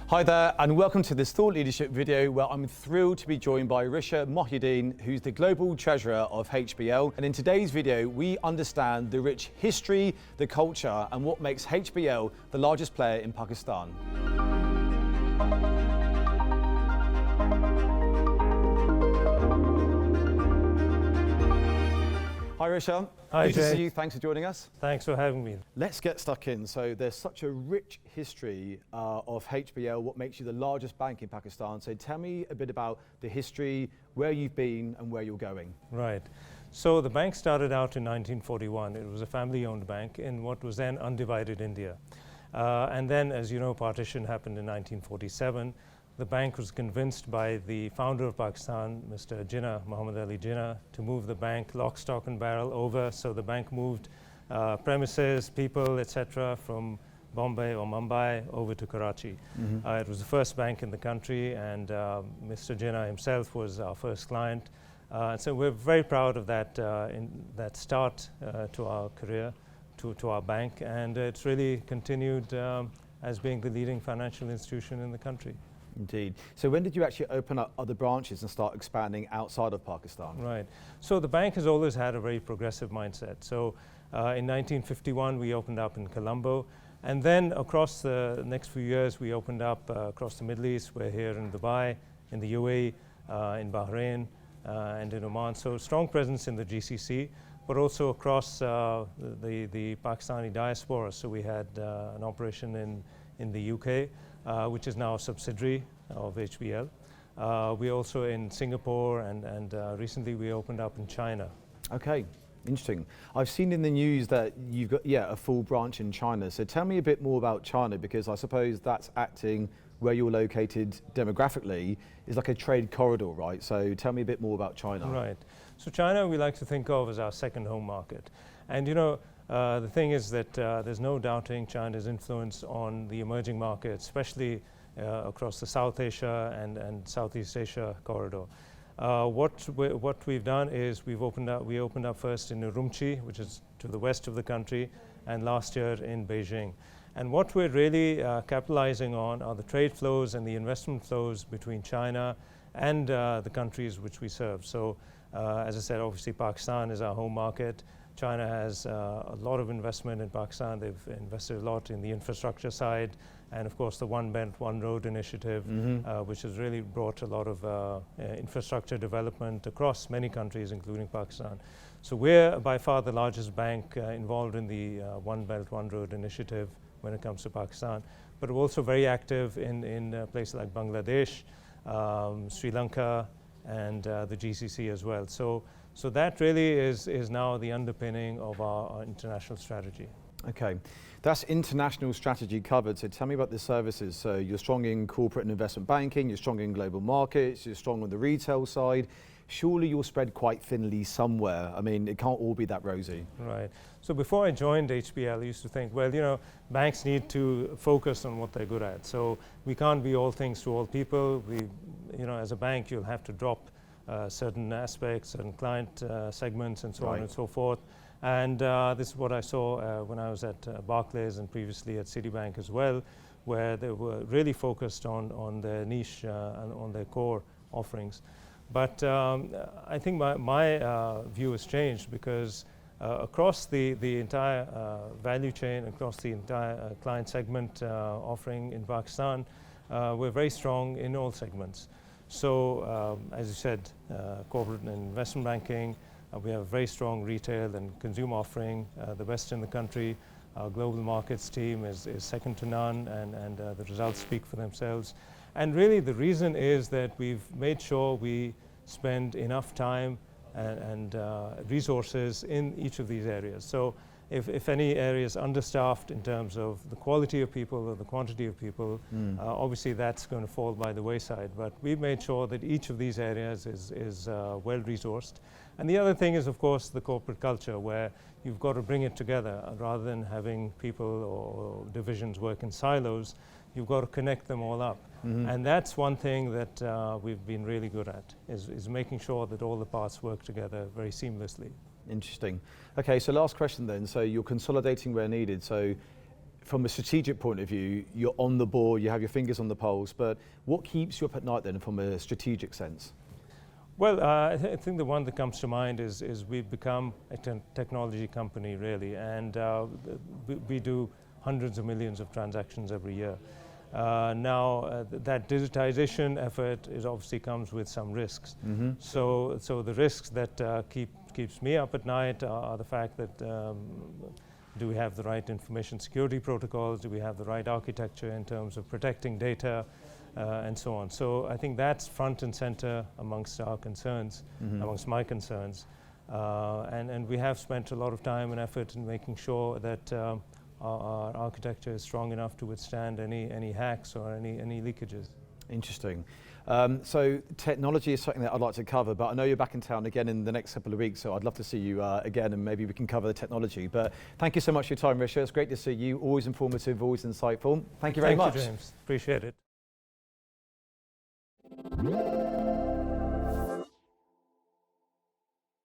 Hi there and welcome to this thought leadership video where I'm thrilled to be joined by Risha Mohyeddin, who's the Global Treasurer of HBL. And in today's video, we understand the rich history, the culture and what makes HBL the largest player in Pakistan. Hi Risha. Hi Good to Jay. see you. Thanks for joining us. Thanks for having me. Let's get stuck in. So there's such a rich history of HBL, what makes you the largest bank in Pakistan. So tell me a bit about the history, where you've been and where you're going. Right. So the bank started out in 1941. It was a family-owned bank in what was then undivided India. And then, as you know, partition happened in 1947. The bank was convinced by the founder of Pakistan, Mr. Jinnah, Muhammad Ali Jinnah, to move the bank lock, stock and barrel over. So the bank moved premises, people, etc. from Bombay or Mumbai over to Karachi. It was the first bank in the country and Mr. Jinnah himself was our first client. So we're very proud of that, that start to our career, to our bank, and it's really continued as being the leading financial institution in the country. Indeed. So when did you actually open up other branches and start expanding outside of Pakistan? Right. So the bank has always had a very progressive mindset. So in 1951 we opened up in Colombo, and then across the next few years we opened up across the Middle East. We're here in Dubai, in the UAE, in Bahrain and in Oman. So strong presence in the GCC, but also across the Pakistani diaspora. So we had an operation in the UK, which is now a subsidiary of HBL. We're also in Singapore and recently we opened up in China. Okay, interesting. I've seen in the news that you've got a full branch in China. So tell me a bit more about China, because I suppose that's acting where you're located demographically is like a trade corridor, right? So tell me a bit more about China. Right. So China we like to think of as our second home market. And you know, the thing is that there's no doubting China's influence on the emerging markets, especially across the South Asia and Southeast Asia corridor. What we've done is we opened up first in Urumqi, which is to the west of the country, and last year in Beijing. And what we're really capitalizing on are the trade flows and the investment flows between China and the countries which we serve. So as I said, obviously Pakistan is our home market. China has a lot of investment in Pakistan. They've invested a lot in the infrastructure side, and of course the One Belt, One Road initiative, which has really brought a lot of infrastructure development across many countries, including Pakistan. So we're by far the largest bank involved in the One Belt, One Road initiative when it comes to Pakistan, but we're also very active in places like Bangladesh, Sri Lanka, and the GCC as well. So that really is now the underpinning of our international strategy. Okay, that's international strategy covered. So tell me about the services. So you're strong in corporate and investment banking, you're strong in global markets, you're strong on the retail side. Surely you're spread quite thinly somewhere. I mean, it can't all be that rosy. Right. So before I joined HBL, I used to think, well, you know, banks need to focus on what they're good at. So we can't be all things to all people. You know, as a bank, you'll have to drop certain aspects, certain client segments and so on and so forth. And this is what I saw when I was at Barclays and previously at Citibank as well, where they were really focused on their niche and on their core offerings. But I think my view has changed, because across the entire value chain, across the entire client segment offering in Pakistan, we're very strong in all segments. So as you said, corporate and investment banking, we have a very strong retail and consumer offering, the best in the country. Our global markets team is second to none, and the results speak for themselves. And really the reason is that we've made sure we spend enough time and resources in each of these areas. So if any area is understaffed in terms of the quality of people or the quantity of people, obviously that's going to fall by the wayside. But we've made sure that each of these areas is well resourced. And the other thing is, of course, the corporate culture, where you've got to bring it together rather than having people or divisions work in silos. You've got to connect them all up. And that's one thing that we've been really good at, is making sure that all the parts work together very seamlessly. Interesting. Okay, so last question then. So you're consolidating where needed. So from a strategic point of view, you're on the ball, you have your fingers on the pulse, but what keeps you up at night then from a strategic sense? Well, I think the one that comes to mind is we've become a technology company, really, and we do hundreds of millions of transactions every year. That digitization effort obviously comes with some risks. Mm-hmm. So the risks that keeps me up at night are the fact that do we have the right information security protocols? Do we have the right architecture in terms of protecting data? And so on. So I think that's front and center amongst our concerns, mm-hmm. amongst my concerns. And we have spent a lot of time and effort in making sure that our architecture is strong enough to withstand any hacks or any leakages. Interesting. So technology is something that I'd like to cover, but I know you're back in town again in the next couple of weeks, so I'd love to see you again, and maybe we can cover the technology. But thank you so much for your time, Risha. It's great to see you. Always informative, always insightful. Thank you very much. Thank you, James. Appreciate it.